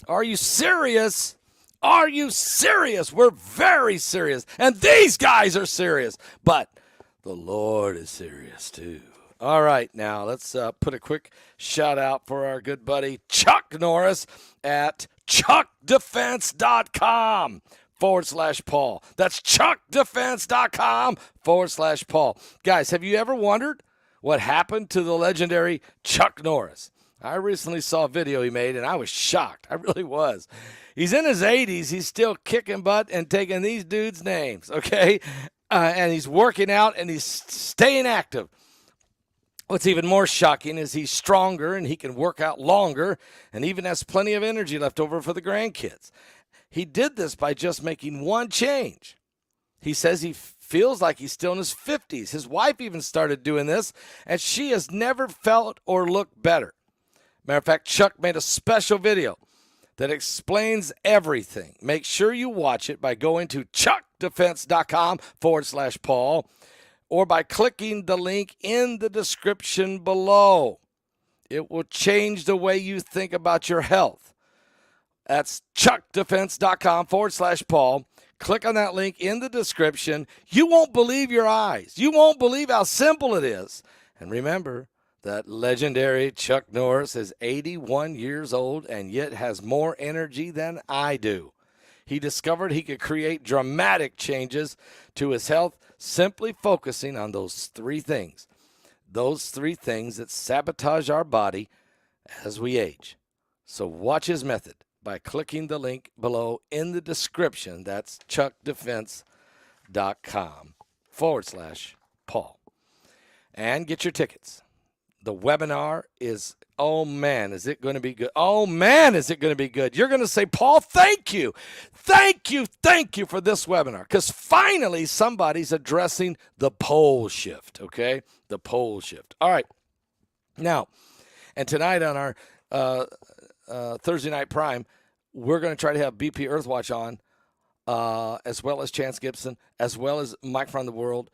Are you serious? Are you serious? We're very serious. And these guys are serious. But the Lord is serious too. All right, now let's put a quick shout out for our good buddy Chuck Norris at chuckdefense.com/Paul. That's chuckdefense.com/Paul. Guys, have you ever wondered what happened to the legendary Chuck Norris? I recently saw a video he made, and I was shocked. I really was. He's in his 80s. He's still kicking butt and taking these dudes' names, okay? And he's working out, and he's staying active. What's even more shocking is he's stronger, and he can work out longer, and even has plenty of energy left over for the grandkids. He did this by just making one change. He says he feels like he's still in his 50s. His wife even started doing this, and she has never felt or looked better. Matter of fact, Chuck made a special video that explains everything. Make sure you watch it by going to chuckdefense.com/Paul or by clicking the link in the description below. It will change the way you think about your health. That's chuckdefense.com/Paul. Click on that link in the description. You won't believe your eyes. You won't believe how simple it is. And remember, that legendary Chuck Norris is 81 years old and yet has more energy than I do. He discovered he could create dramatic changes to his health simply focusing on those three things. Those three things that sabotage our body as we age. So watch his method by clicking the link below in the description. That's chuckdefense.com/Paul. And get your tickets. The webinar is, oh man, is it going to be good? Oh man, is it going to be good? You're going to say, Paul, thank you. Thank you for this webinar. Because finally somebody's addressing the pole shift, okay? The pole shift. All right. Now, and tonight on our Thursday Night Prime, we're going to try to have BP Earthwatch on, as well as Chance Gibson, as well as Mike from the World.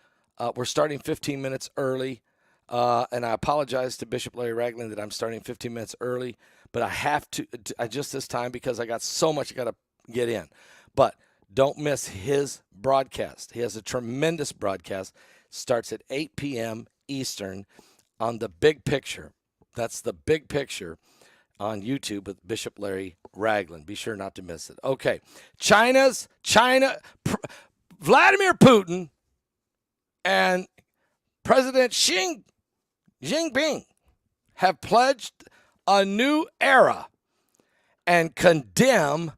We're starting 15 minutes early. And I apologize to Bishop Larry Ragland that I'm starting 15 minutes early, but I have to adjust this time because I got so much I got to get in. But don't miss his broadcast. He has a tremendous broadcast. Starts at 8 p.m. Eastern on The Big Picture. That's The Big Picture on YouTube with Bishop Larry Ragland. Be sure not to miss it. Okay. Vladimir Putin and President Xi Jinping have pledged a new era and condemn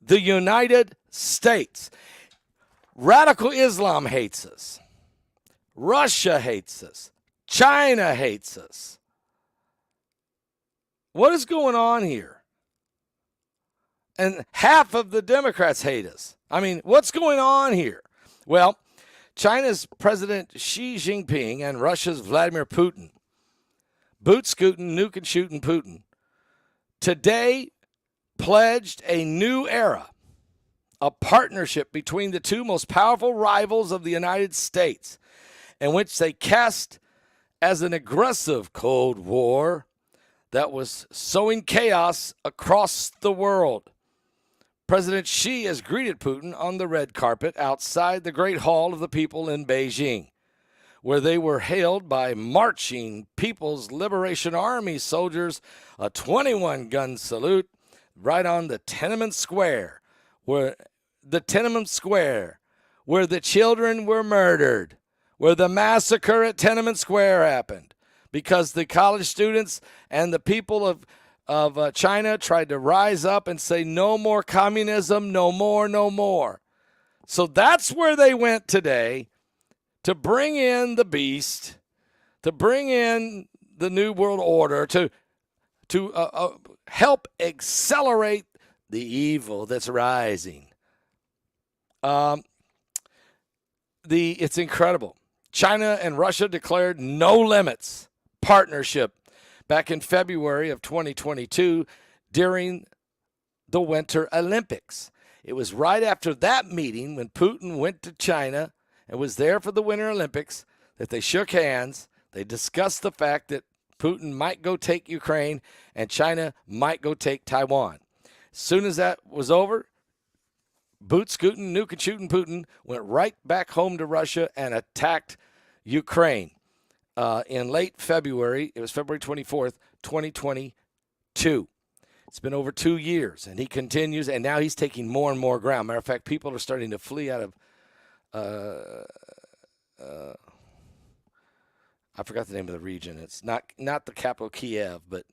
the United States. Radical Islam hates us. Russia hates us. China hates us. What is going on here? And half of the Democrats hate us. I mean, what's going on here? Well, China's President Xi Jinping and Russia's Vladimir Putin, boot scooting, nuke and shooting Putin, today pledged a new era, a partnership between the two most powerful rivals of the United States, in which they cast as an aggressive Cold War that was sowing chaos across the world. President Xi has greeted Putin on the red carpet outside the Great Hall of the People in Beijing, where they were hailed by marching People's Liberation Army soldiers, a 21-gun salute right on the Tiananmen Square, where the children were murdered, where the massacre at Tiananmen Square happened, because the college students and the people of China tried to rise up and say, no more communism, no more, no more. So that's where they went today to bring in the beast, to bring in the New World Order, to help accelerate the evil that's rising. It's incredible. China and Russia declared no limits partnership back in February of 2022 during the Winter Olympics. It was right after that meeting when Putin went to China and was there for the Winter Olympics that they shook hands. They discussed the fact that Putin might go take Ukraine and China might go take Taiwan. As soon as that was over, boot scooting, nuke and shooting Putin went right back home to Russia and attacked Ukraine in late February. It was February 24th, 2022. It's been over 2 years, and he continues, and now he's taking more and more ground. Matter of fact, people are starting to flee out of I forgot the name of the region. It's not the capital, Kiev, but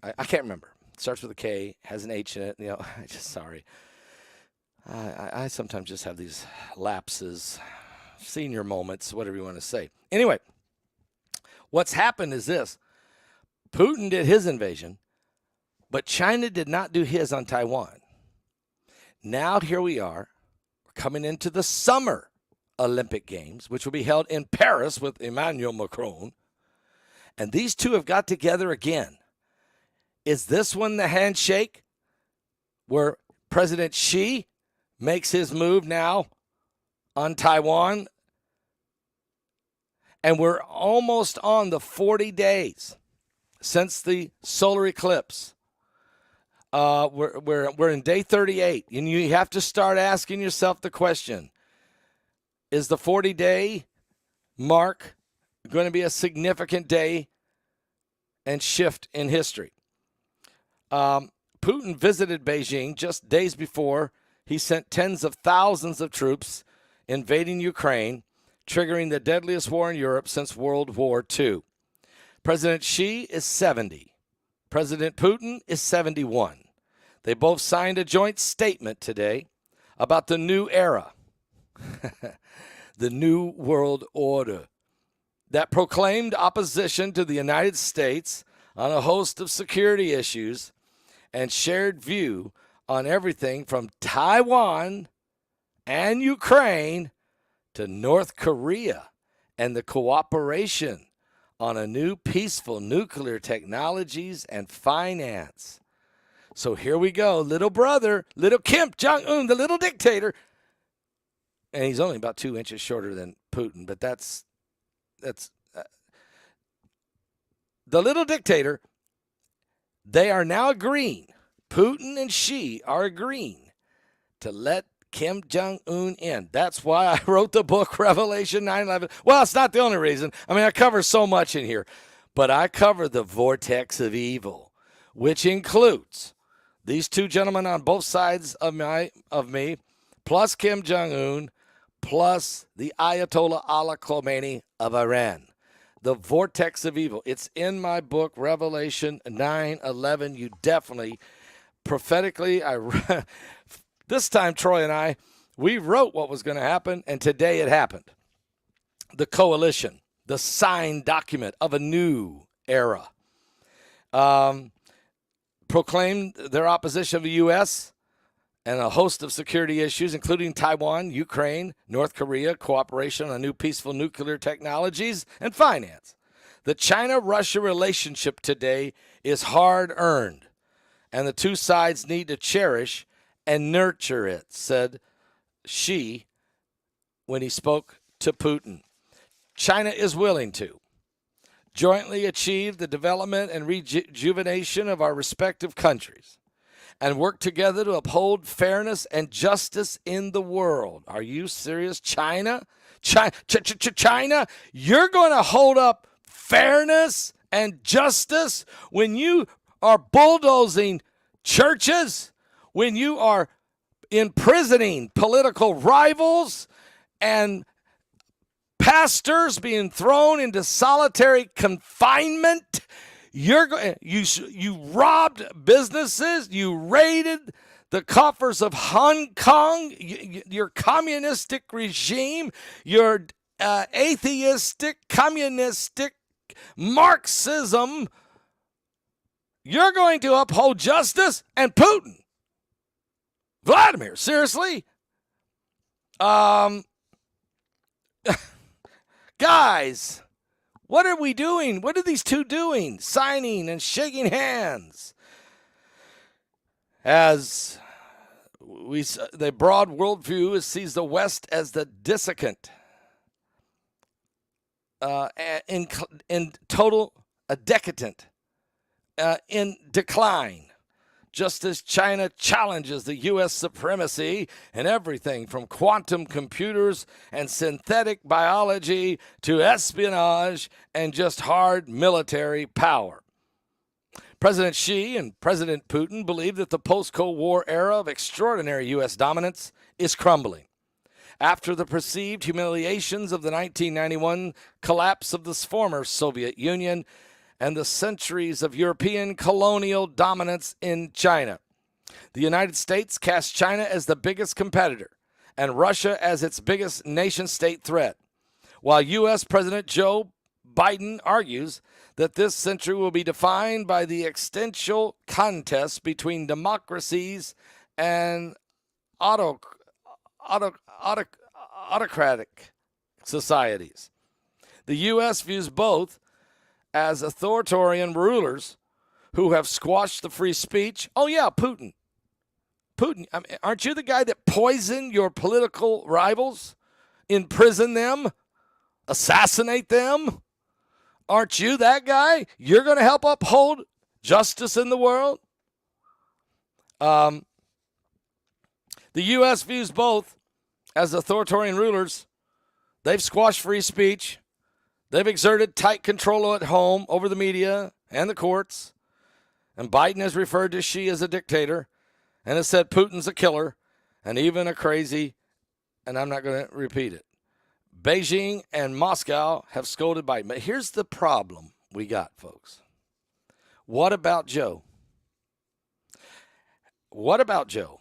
I can't remember. It starts with a K, has an H in it. I just sorry. I sometimes just have these lapses, senior moments, whatever you want to say. Anyway, what's happened is this. Putin did his invasion, but China did not do his on Taiwan. Now here we are. We're coming into the Summer Olympic Games, which will be held in Paris with Emmanuel Macron. And these two have got together again. Is this one the handshake where President Xi makes his move now on Taiwan? And we're almost on the 40 days since the solar eclipse. We're in day 38, and you have to start asking yourself the question, is the 40-day mark going to be a significant day and shift in history? Putin visited Beijing just days before he sent tens of thousands of troops invading Ukraine, triggering the deadliest war in Europe since World War II. President Xi is 70. President Putin is 71. They both signed a joint statement today about the new era, the new world order, that proclaimed opposition to the United States on a host of security issues and shared view on everything from Taiwan and Ukraine to North Korea and the cooperation on a new peaceful nuclear technologies and finance. So here we go, little brother, little Kim Jong-un, the little dictator. And he's only about 2 inches shorter than Putin, but that's the little dictator. They are now agreeing, Putin and Xi are agreeing to let Kim Jong-un in. That's why I wrote the book, Revelation 9/11. Well, it's not the only reason. I mean, I cover so much in here, but I cover the vortex of evil, which includes these two gentlemen on both sides of me, plus Kim Jong-un, plus the Ayatollah Ali Khamenei of Iran. The vortex of evil. It's in my book, Revelation 9/11. You definitely, prophetically, this time Troy and I, we wrote what was going to happen, and today it happened. The coalition, the signed document of a new era, proclaimed their opposition of the U.S. and a host of security issues, including Taiwan, Ukraine, North Korea, cooperation on new peaceful nuclear technologies, and finance. The China-Russia relationship today is hard-earned, and the two sides need to cherish and nurture it, said Xi when he spoke to Putin. China is willing to jointly achieve the development and rejuvenation of our respective countries and work together to uphold fairness and justice in the world. Are you serious, China? China, you're going to hold up fairness and justice when you are bulldozing churches, when you are imprisoning political rivals and pastors being thrown into solitary confinement? You robbed businesses. You raided the coffers of Hong Kong. Your communistic regime, your atheistic, communistic Marxism. You're going to uphold justice and Putin. Vladimir, seriously? Guys, what are we doing? What are these two doing? Signing and shaking hands. As the broad worldview sees the West as the dissecant, in total, a decadent in decline, just as China challenges the U.S. supremacy in everything from quantum computers and synthetic biology to espionage and just hard military power. President Xi and President Putin believe that the post-Cold War era of extraordinary U.S. dominance is crumbling. After the perceived humiliations of the 1991 collapse of the former Soviet Union and the centuries of European colonial dominance in China, the United States cast China as the biggest competitor and Russia as its biggest nation-state threat, while U.S. President Joe Biden argues that this century will be defined by the existential contest between democracies and autocratic societies. The U.S. views both as authoritarian rulers who have squashed the free speech. Oh, yeah, Putin. I mean, aren't you the guy that poisoned your political rivals, imprison them, assassinate them? Aren't you that guy? You're going to help uphold justice in the world? The U.S. views both as authoritarian rulers. They've squashed free speech. They've exerted tight control at home over the media and the courts. And Biden has referred to Xi as a dictator and has said Putin's a killer and even a crazy, and I'm not going to repeat it. Beijing and Moscow have scolded Biden. But here's the problem we got, folks. What about Joe? What about Joe?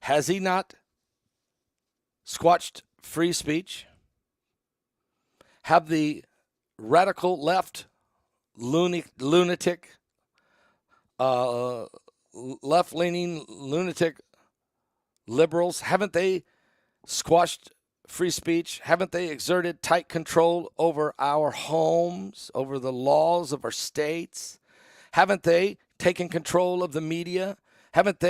Has he not squashed free speech? Have the radical left, lunatic, left-leaning lunatic liberals, haven't they squashed free speech? Haven't they exerted tight control over our homes, over the laws of our states? Haven't they taken control of the media? Aren't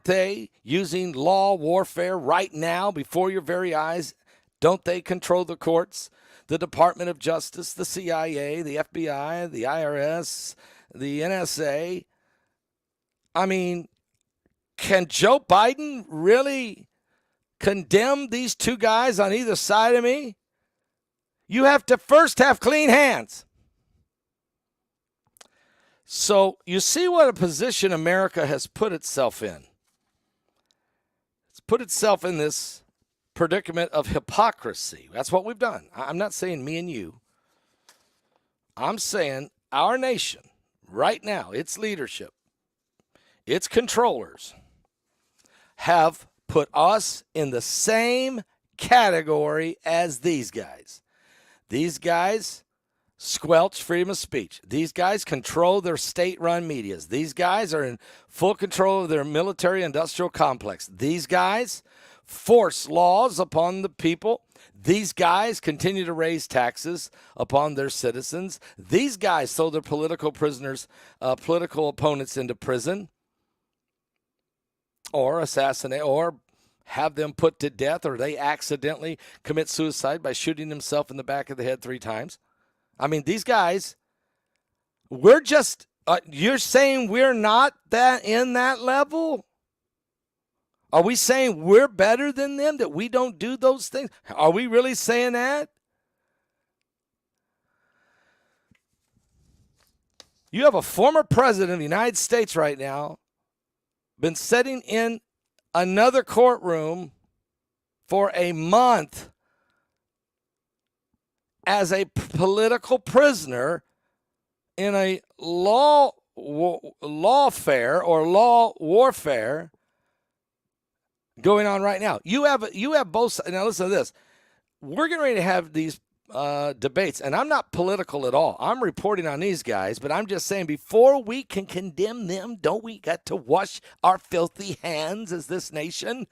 they using law warfare right now before your very eyes? Don't they control the courts, the Department of Justice, the CIA, the FBI, the IRS, the NSA? I mean, can Joe Biden really condemn these two guys on either side of me? You have to first have clean hands. So you see what a position America has put itself in. It's put itself in this predicament of hypocrisy. That's what we've done. I'm not saying me and you. I'm saying our nation right now, its leadership, its controllers have put us in the same category as these guys. These guys squelch freedom of speech. These guys control their state-run medias. These guys are in full control of their military-industrial complex. These guys force laws upon the people. These guys continue to raise taxes upon their citizens. These guys throw their political prisoners, political opponents into prison or assassinate or have them put to death, or they accidentally commit suicide by shooting themselves in the back of the head 3 times. I mean, these guys, we're just, you're saying we're not that in that level? Are we saying we're better than them, that we don't do those things? Are we really saying that? You have a former president of the United States right now been sitting in another courtroom for a month as a political prisoner in a law warfare going on right now. You have both. Now listen to this. We're getting ready to have these debates, and I'm not political at all. I'm reporting on these guys, but I'm just saying before we can condemn them, don't we got to wash our filthy hands as this nation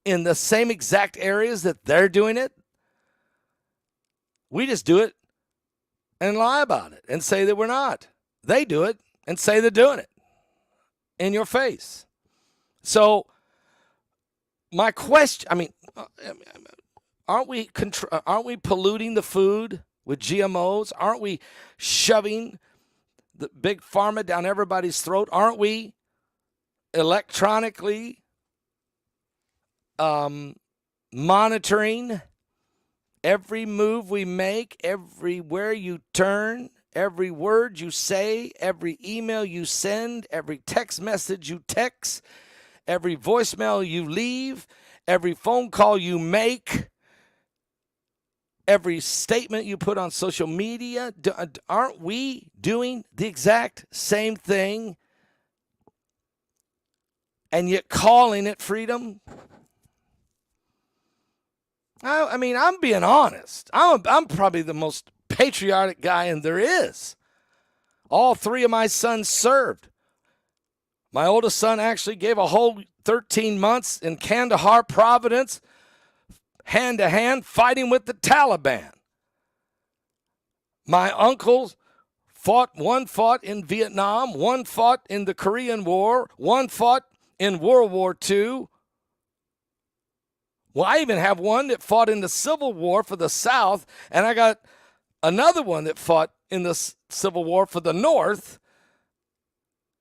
in the same exact areas that they're doing it? We just do it and lie about it and say that we're not. They do it and say they're doing it in your face. So my question, I mean, aren't we polluting the food with GMOs? Aren't we shoving the big pharma down everybody's throat? Aren't we electronically monitoring every move we make, everywhere you turn, every word you say, every email you send, every text message you text, every voicemail you leave, every phone call you make, every statement you put on social media? Aren't we doing the exact same thing and yet calling it freedom? I mean, I'm being honest. I'm probably the most patriotic guy there is. All three of my sons served. My oldest son actually gave a whole 13 months in Kandahar province, hand-to-hand, fighting with the Taliban. My uncles one fought in Vietnam, one fought in the Korean War, one fought in World War II. Well, I even have one that fought in the Civil War for the South, and I got another one that fought in the Civil War for the North,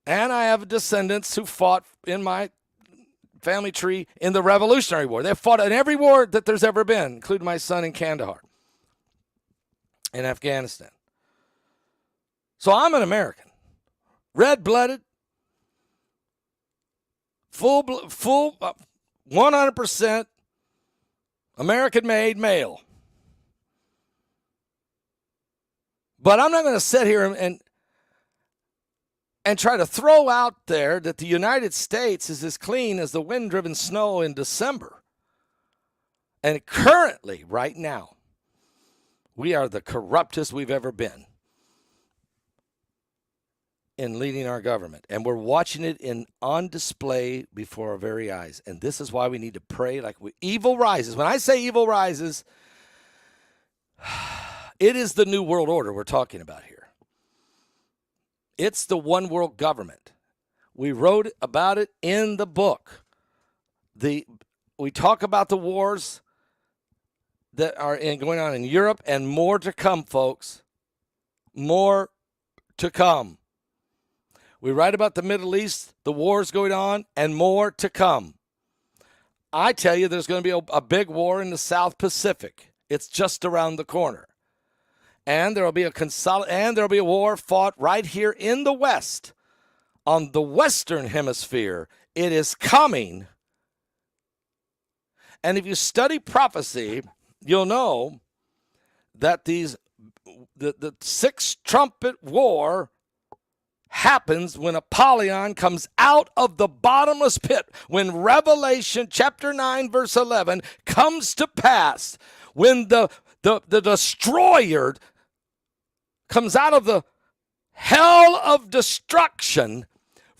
and I have descendants who fought in my family tree in the Revolutionary War. They fought in every war that there's ever been, including my son in Kandahar in Afghanistan. So I'm an American, red-blooded, full 100% American-made male. But I'm not going to sit here and try to throw out there that the United States is as clean as the wind-driven snow in December. And currently, right now, we are the corruptest we've ever been in leading our government. And we're watching it on display before our very eyes. And this is why we need to pray like evil rises. When I say evil rises, it is the New World Order we're talking about here. It's the one world government. We wrote about it in the book. We talk about the wars that are going on in Europe, and more to come, folks. More to come. We write about the Middle East, the wars going on, and more to come. I tell you, there's going to be a big war in the South Pacific. It's just around the corner. And there will be a war fought right here in the West, on the Western Hemisphere. It is coming. And if you study prophecy, you'll know that the sixth trumpet war happens when Apollyon comes out of the bottomless pit, when Revelation chapter 9 verse 11 comes to pass, when the destroyer comes out of the hell of destruction,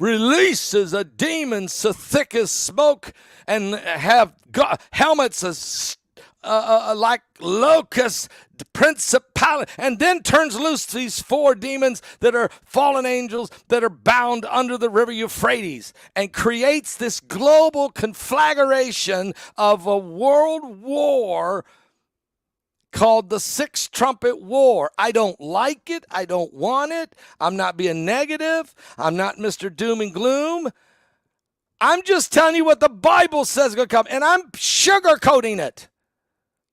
releases a demon so thick as smoke, and have helmets as like locusts, principality, and then turns loose these four demons that are fallen angels that are bound under the river Euphrates, and creates this global conflagration of a world war called the Sixth Trumpet War. I don't like it. I don't want it. I'm not being negative. I'm not Mr. Doom and Gloom. I'm just telling you what the Bible says is going to come, and I'm sugarcoating it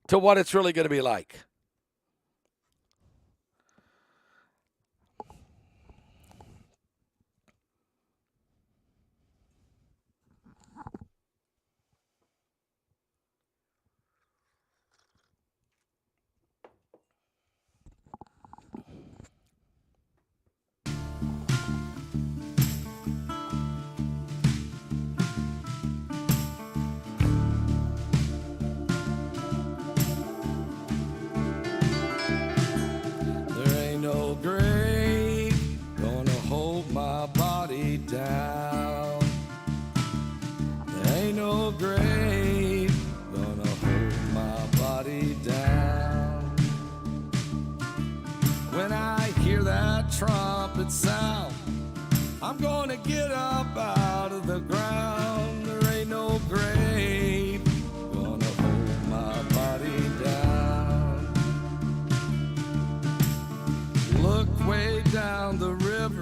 to what it's really going to be like. No grave gonna hold my body down. There ain't no grave gonna hold my body down. When I hear that trumpet sound, I'm gonna get up out of the ground. There ain't no grave gonna hold my body down. Look way down the river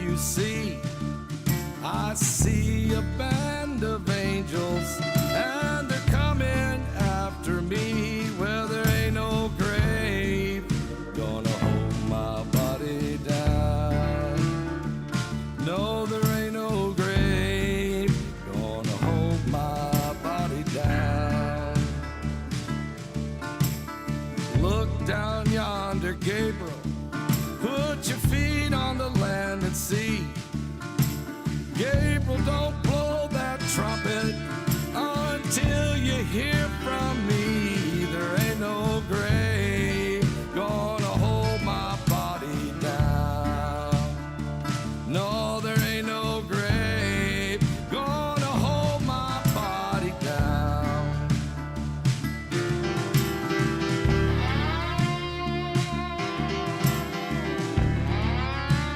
you see? I see a band of angels, and they're coming after me. Well, there ain't no grave gonna hold my body down. No, there ain't no grave gonna hold my body down. Look down yonder, Gabriel. Put your feet on the land and see. Gabriel, don't blow that trumpet until you hear from me. There ain't no grave gonna hold my body down. No, there ain't no grave gonna hold my body down.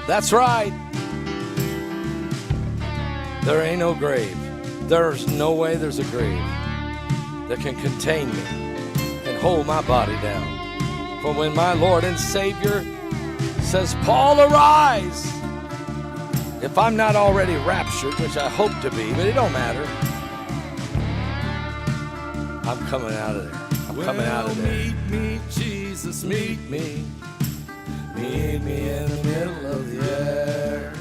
That's right. There ain't no grave. There's no way there's a grave that can contain me and hold my body down. For when my Lord and Savior says, Paul, arise, if I'm not already raptured, which I hope to be, but it don't matter, I'm coming out of there. I'm coming out of there. Meet me, Jesus, meet me. Meet me in the middle of the air.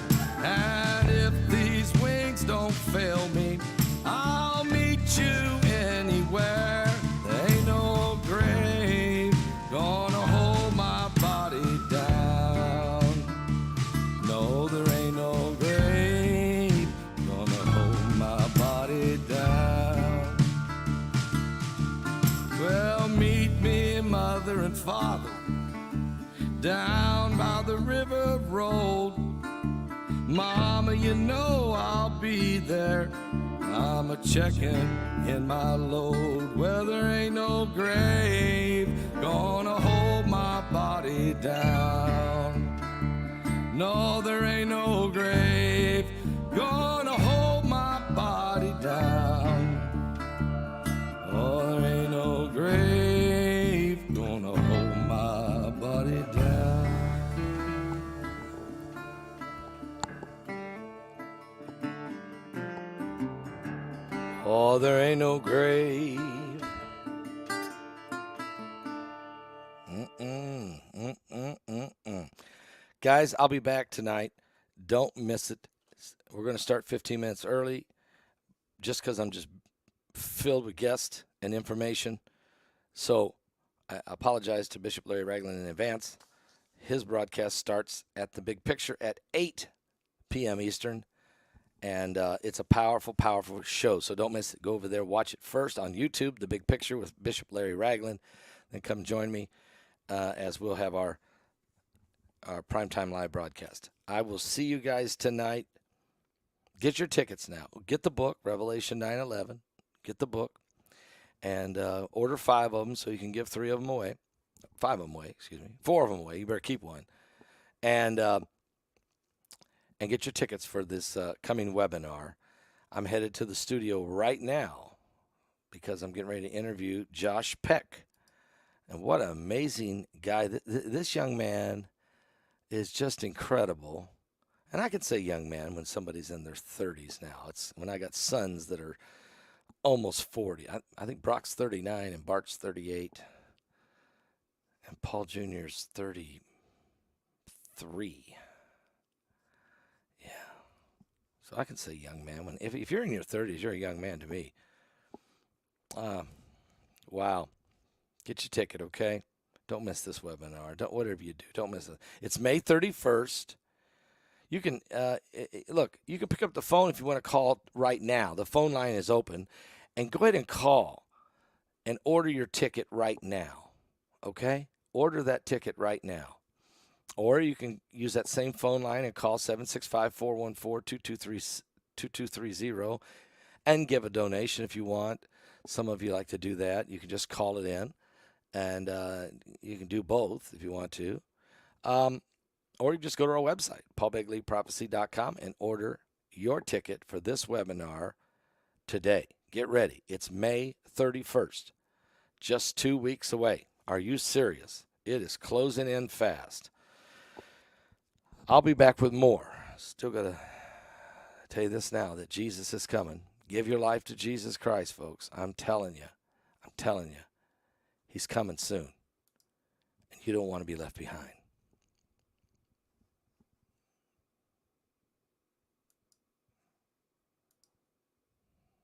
And if these wings don't fail me, I'll meet you anywhere. There ain't no grave gonna hold my body down. No, there ain't no grave gonna hold my body down. Well, meet me, mother and father, down by the river road. Mama, you know I'll be there. I'm a-checking in my load. Well, there ain't no grave gonna hold my body down. No, there ain't no grave gonna hold my body down. Oh, there ain't no grave gonna hold my body down. Oh, there ain't no grave. Guys, I'll be back tonight. Don't miss it. We're going to start 15 minutes early just because I'm just filled with guests and information. So I apologize to Bishop Larry Ragland in advance. His broadcast starts at the Big Picture at 8 p.m. Eastern. And it's a powerful, powerful show. So don't miss it. Go over there. Watch it first on YouTube, The Big Picture with Bishop Larry Ragland. Then come join me as we'll have our primetime live broadcast. I will see you guys tonight. Get your tickets now. Get the book, Revelation 9:11. Get the book. And order 5 of them so you can give 3 of them away. 5 of them away, 4 of them away. You better keep one. And get your tickets for this coming webinar. I'm headed to the studio right now because I'm getting ready to interview Josh Peck. And what an amazing guy. This young man is just incredible. And I can say young man when somebody's in their 30s now. It's when I got sons that are almost 40. I think Brock's 39 and Bart's 38. And Paul Jr.'s 33. So I can say young man. If you're in your 30s, you're a young man to me. Wow. Get your ticket, okay? Don't miss this webinar. Whatever you do, don't miss it. It's May 31st. You can look. You can pick up the phone if you want to call right now. The phone line is open, and go ahead and call and order your ticket right now. Okay? Order that ticket right now. Or you can use that same phone line and call 765-414-2230 and give a donation if you want. Some of you like to do that. You can just call it in, and you can do both if you want to. Or you just go to our website, paulbegleyprophecy.com, and order your ticket for this webinar today. Get ready. It's May 31st, just 2 weeks away. Are you serious? It is closing in fast. I'll be back with more. Still got to tell you this now, that Jesus is coming. Give your life to Jesus Christ, folks. I'm telling you. He's coming soon. And you don't want to be left behind.